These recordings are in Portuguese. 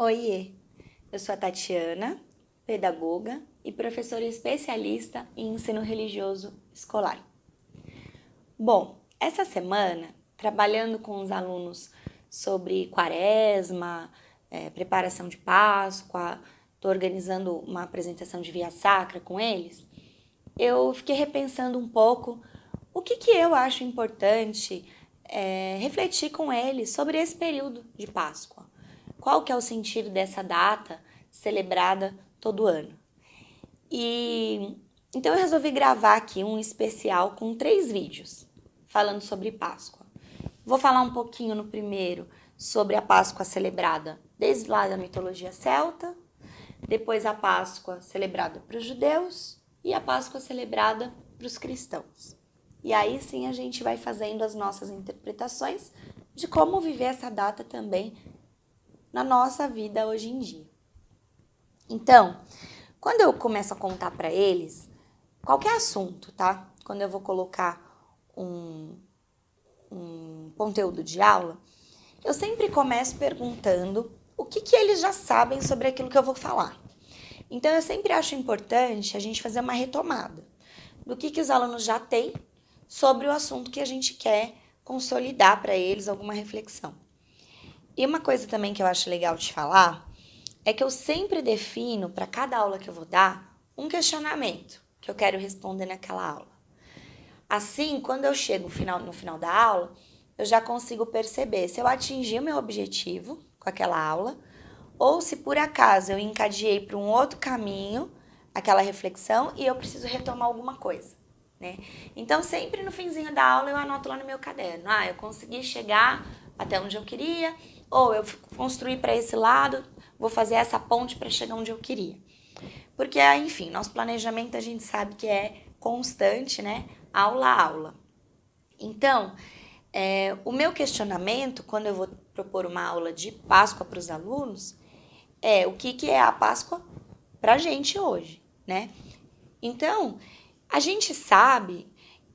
Oiê, eu sou a Tatiana, pedagoga e professora especialista em ensino religioso escolar. Bom, essa semana, trabalhando com os alunos sobre quaresma, preparação de Páscoa, estou organizando uma apresentação de Via Sacra com eles, eu fiquei repensando um pouco o que eu acho importante refletir com eles sobre esse período de Páscoa. Qual que é o sentido dessa data celebrada todo ano? E então eu resolvi gravar aqui um especial com 3 vídeos falando sobre Páscoa. Vou falar um pouquinho no primeiro sobre a Páscoa celebrada desde lá da mitologia celta, depois a Páscoa celebrada para os judeus e a Páscoa celebrada para os cristãos. E aí sim a gente vai fazendo as nossas interpretações de como viver essa data também na nossa vida hoje em dia. Então, quando eu começo a contar para eles, qualquer assunto, tá? Quando eu vou colocar um conteúdo de aula, eu sempre começo perguntando o que eles já sabem sobre aquilo que eu vou falar. Então, eu sempre acho importante a gente fazer uma retomada do que os alunos já têm sobre o assunto que a gente quer consolidar para eles alguma reflexão. E uma coisa também que eu acho legal de falar é que eu sempre defino para cada aula que eu vou dar um questionamento que eu quero responder naquela aula. Assim, quando eu chego no final da aula, eu já consigo perceber se eu atingi o meu objetivo com aquela aula ou se por acaso eu encadeei para um outro caminho aquela reflexão e eu preciso retomar alguma coisa, né? Então, sempre no finzinho da aula eu anoto lá no meu caderno. Eu consegui chegar até onde eu queria, ou eu construí para esse lado, vou fazer essa ponte para chegar onde eu queria. Porque, enfim, nosso planejamento a gente sabe que é constante, né? Aula a aula. Então, o meu questionamento, quando eu vou propor uma aula de Páscoa para os alunos, é o que é a Páscoa para a gente hoje, né? Então, a gente sabe,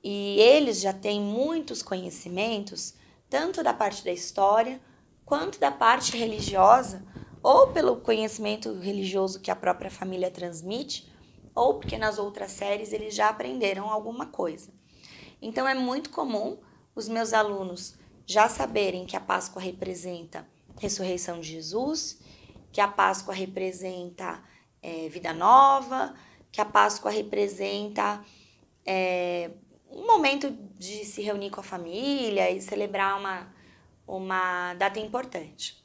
e eles já têm muitos conhecimentos, tanto da parte da história, quanto da parte religiosa, ou pelo conhecimento religioso que a própria família transmite, ou porque nas outras séries eles já aprenderam alguma coisa. Então é muito comum os meus alunos já saberem que a Páscoa representa a ressurreição de Jesus, que a Páscoa representa vida nova, que a Páscoa representa um momento de se reunir com a família e celebrar uma data importante.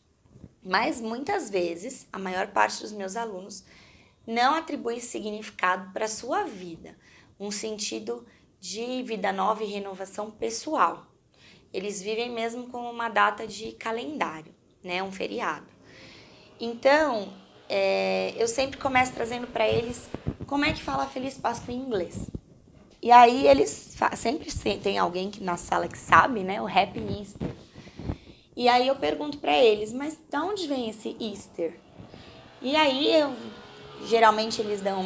Mas muitas vezes, a maior parte dos meus alunos não atribui significado para a sua vida, um sentido de vida nova e renovação pessoal. Eles vivem mesmo como uma data de calendário, né? Um feriado. Então, eu sempre começo trazendo para eles como é que fala Feliz Páscoa em inglês. E aí eles sempre tem alguém na sala que sabe, né? O Happy Easter. E aí eu pergunto para eles, mas de onde vem esse Easter? E aí geralmente eles dão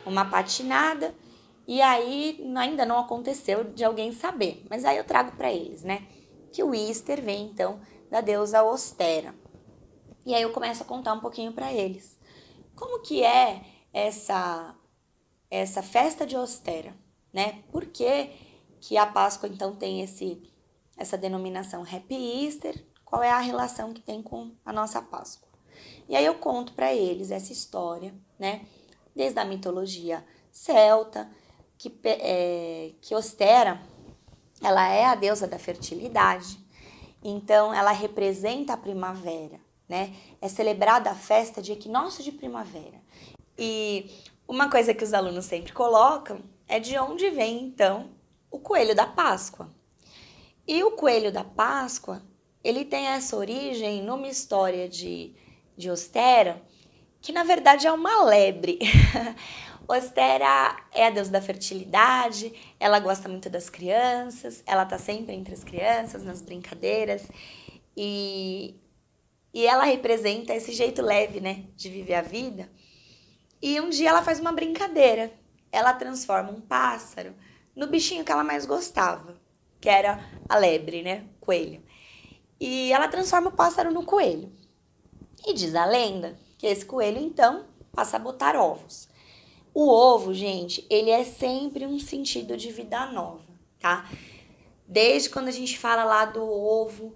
uma patinada e aí ainda não aconteceu de alguém saber. Mas aí eu trago para eles, né? Que o Easter vem então da deusa Ostera. E aí eu começo a contar um pouquinho para eles. Como que é essa festa de Ostera, né? Por que a Páscoa então tem essa denominação Happy Easter? Qual é a relação que tem com a nossa Páscoa? E aí eu conto para eles essa história, né? Desde a mitologia celta, que Ostera, ela é a deusa da fertilidade, então ela representa a primavera, né? É celebrada a festa de equinócio de primavera. E uma coisa que os alunos sempre colocam é de onde vem, então, o coelho da Páscoa. E o coelho da Páscoa, ele tem essa origem numa história de Ostera, que na verdade é uma lebre. Ostera é a deusa da fertilidade, ela gosta muito das crianças, ela tá sempre entre as crianças, nas brincadeiras, e ela representa esse jeito leve, né, de viver a vida. E um dia ela faz uma brincadeira, ela transforma um pássaro no bichinho que ela mais gostava, que era a lebre, né, coelho. E ela transforma o pássaro no coelho. E diz a lenda que esse coelho, então, passa a botar ovos. O ovo, gente, ele é sempre um sentido de vida nova, tá? Desde quando a gente fala lá do ovo,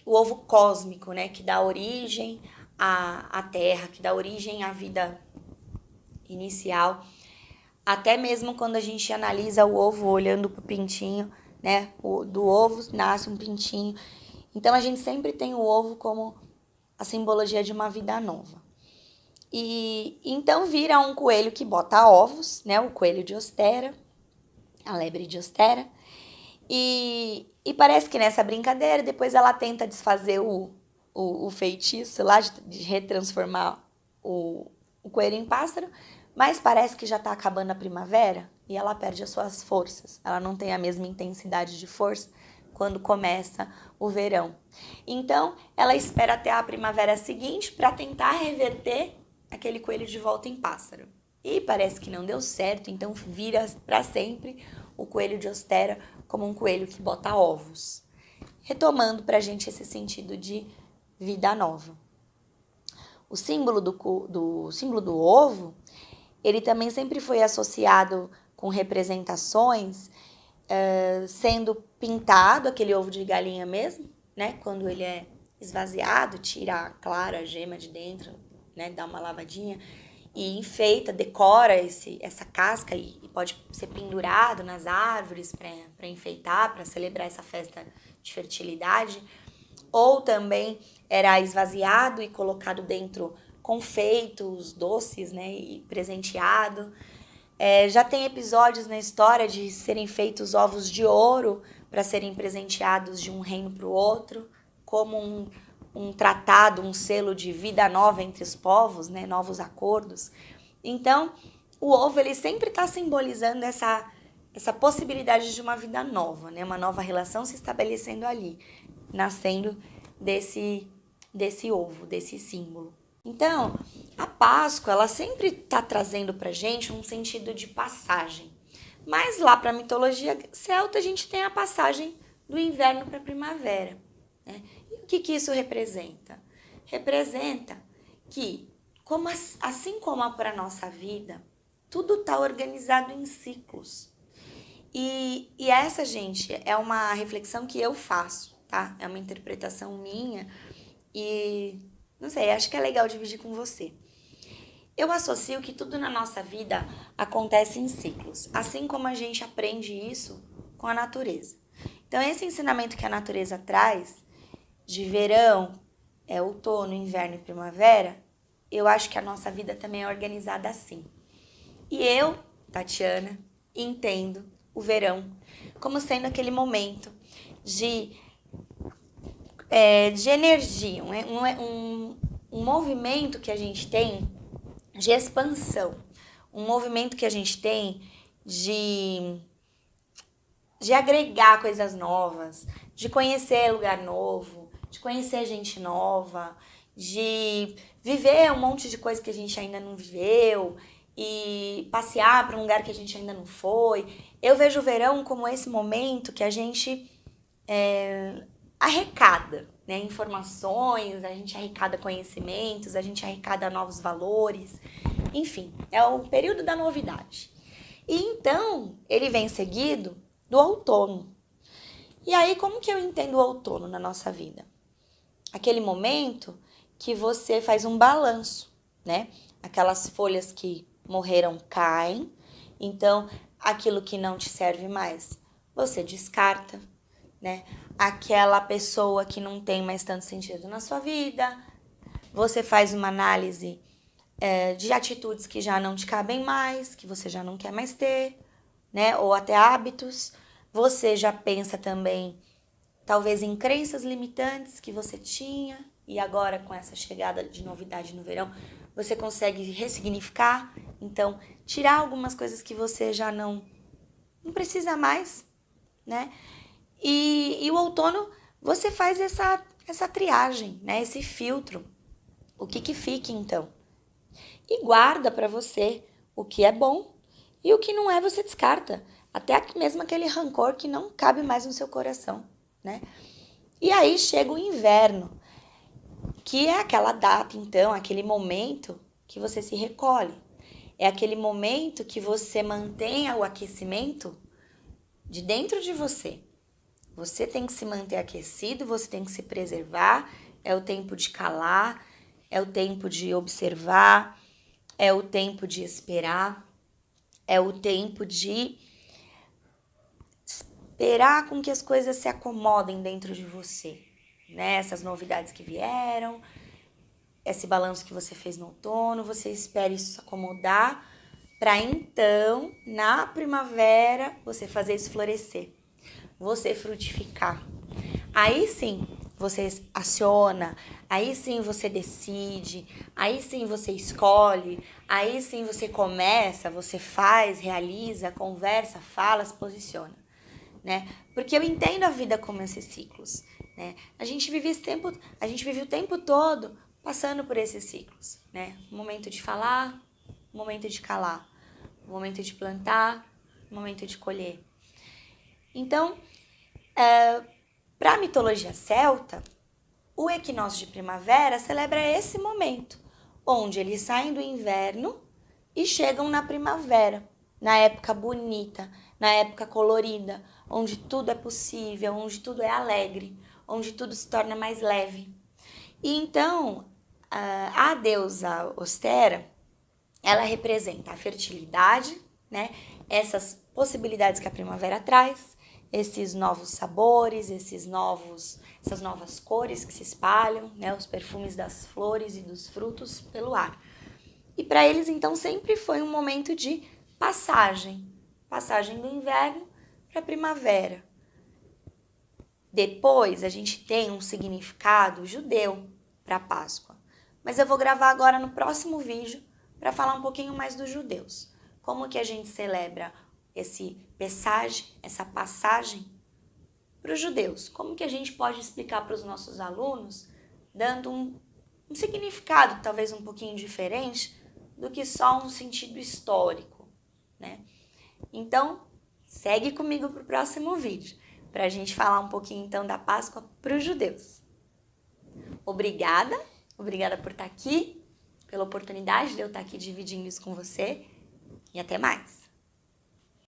o ovo cósmico, né? Que dá origem à Terra, que dá origem à vida inicial. Até mesmo quando a gente analisa o ovo olhando pro pintinho, né? Do ovo nasce um pintinho. Então, a gente sempre tem o ovo como a simbologia de uma vida nova. E então vira um coelho que bota ovos, né? O coelho de Ostera, a lebre de Ostera. E parece que nessa brincadeira, depois ela tenta desfazer o feitiço lá de retransformar o coelho em pássaro, mas parece que já tá acabando a primavera e ela perde as suas forças. Ela não tem a mesma intensidade de força quando começa o verão. Então, ela espera até a primavera seguinte para tentar reverter aquele coelho de volta em pássaro. E parece que não deu certo, então vira para sempre o coelho de Ostera como um coelho que bota ovos. Retomando para a gente esse sentido de vida nova. O símbolo do ovo, ele também sempre foi associado com representações, sendo pintado, aquele ovo de galinha mesmo, né? Quando ele é esvaziado, tira a clara, a gema de dentro, né? Dá uma lavadinha e enfeita, decora essa casca e pode ser pendurado nas árvores para enfeitar, para celebrar essa festa de fertilidade. Ou também era esvaziado e colocado dentro confeitos, doces, né? E presenteado. Já tem episódios na história de serem feitos ovos de ouro para serem presenteados de um reino para o outro, como um tratado, um selo de vida nova entre os povos, né? Novos acordos. Então, o ovo ele sempre está simbolizando essa possibilidade de uma vida nova, né? Uma nova relação se estabelecendo ali, nascendo desse ovo, desse símbolo. Então, a Páscoa, ela sempre está trazendo para a gente um sentido de passagem. Mas lá para a mitologia celta, a gente tem a passagem do inverno para a primavera, né? E o que isso representa? Representa que, assim como para a nossa vida, tudo está organizado em ciclos. E essa, gente, é uma reflexão que eu faço, tá? É uma interpretação minha e, não sei, acho que é legal dividir com você. Eu associo que tudo na nossa vida acontece em ciclos, assim como a gente aprende isso com a natureza. Então, esse ensinamento que a natureza traz, de verão, outono, inverno e primavera, eu acho que a nossa vida também é organizada assim. E eu, Tatiana, entendo o verão como sendo aquele momento de energia, um movimento que a gente tem de expansão, um movimento que a gente tem de agregar coisas novas, de conhecer lugar novo, de conhecer gente nova, de viver um monte de coisa que a gente ainda não viveu e passear para um lugar que a gente ainda não foi. Eu vejo o verão como esse momento que a gente arrecada, né, informações, a gente arrecada conhecimentos, a gente arrecada novos valores, enfim, é o período da novidade. E então, ele vem seguido do outono. E aí, como que eu entendo o outono na nossa vida? Aquele momento que você faz um balanço, né? Aquelas folhas que morreram caem, então aquilo que não te serve mais, você descarta, né? Aquela pessoa que não tem mais tanto sentido na sua vida, você faz uma análise de atitudes que já não te cabem mais, que você já não quer mais ter, né? Ou até hábitos. Você já pensa também, talvez, em crenças limitantes que você tinha e agora com essa chegada de novidade no verão, você consegue ressignificar, então tirar algumas coisas que você já não precisa mais, né? E o outono, você faz essa triagem, né? Esse filtro. O que fica, então? E guarda para você o que é bom e o que não é, você descarta. Até mesmo aquele rancor que não cabe mais no seu coração, né? E aí chega o inverno. que é aquela data, então, aquele momento que você se recolhe. É aquele momento que você mantenha o aquecimento de dentro de você. Você tem que se manter aquecido, você tem que se preservar, é o tempo de calar, é o tempo de observar, é o tempo de esperar, é o tempo de esperar com que as coisas se acomodem dentro de você, né? Essas novidades que vieram, esse balanço que você fez no outono, você espera isso se acomodar para então, na primavera, você fazer isso florescer, você frutificar. Aí sim, você aciona, aí sim você decide, aí sim você escolhe, aí sim você começa, você faz, realiza, conversa, fala, se posiciona, né? Porque eu entendo a vida como esses ciclos, né? A gente vive o tempo todo passando por esses ciclos, né? O momento de falar, o momento de calar, o momento de plantar, o momento de colher. Então, para a mitologia celta, o equinócio de primavera celebra esse momento, onde eles saem do inverno e chegam na primavera, na época bonita, na época colorida, onde tudo é possível, onde tudo é alegre, onde tudo se torna mais leve. E então, a deusa Ostera, ela representa a fertilidade, né? Essas possibilidades que a primavera traz, esses novos sabores, essas novas cores que se espalham, né? Os perfumes das flores e dos frutos pelo ar. E para eles, então, sempre foi um momento de passagem do inverno para a primavera. Depois, a gente tem um significado judeu para a Páscoa. Mas eu vou gravar agora no próximo vídeo para falar um pouquinho mais dos judeus. Como que a gente celebra essa passagem para os judeus? Como que a gente pode explicar para os nossos alunos, dando um significado talvez um pouquinho diferente do que só um sentido histórico, né? Então, segue comigo para o próximo vídeo, para a gente falar um pouquinho então da Páscoa para os judeus. Obrigada por estar aqui, pela oportunidade de eu estar aqui dividindo isso com você e até mais!